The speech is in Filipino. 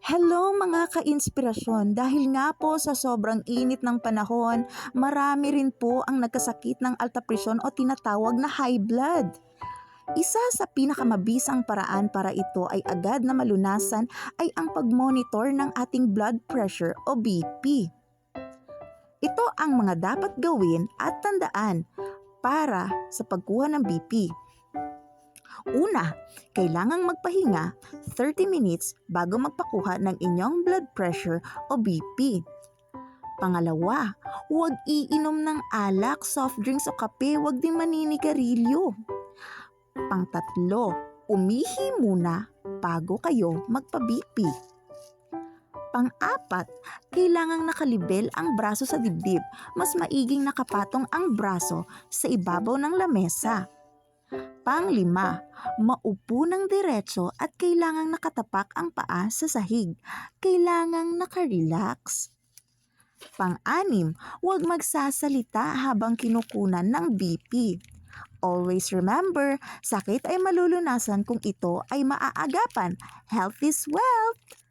Hello mga ka-inspirasyon, dahil nga po sa sobrang init ng panahon, marami rin po ang nagkasakit ng alta presyon o tinatawag na high blood. Isa sa pinakamabisang paraan para ito ay agad na malunasan ay ang pag-monitor ng ating blood pressure o BP. Ito ang mga dapat gawin at tandaan para sa pagkuha ng BP. Una, kailangang magpahinga 30 minutes bago magpakuha ng inyong blood pressure o BP. Pangalawa, huwag iinom ng alak, soft drinks o kape, huwag din maninigarilyo. Pangtatlo, umihi muna bago kayo magpa-BP. Pang-apat, kailangang nakalibel ang braso sa dibdib. Mas maiging nakapatong ang braso sa ibabaw ng lamesa. Pang-lima, maupo ng diretso at kailangang nakatapak ang paa sa sahig. Kailangang nakarelax. Pang-anim, huwag magsasalita habang kinukunan ng BP. Always remember, sakit ay malulunasan kung ito ay maaagapan. Health is wealth!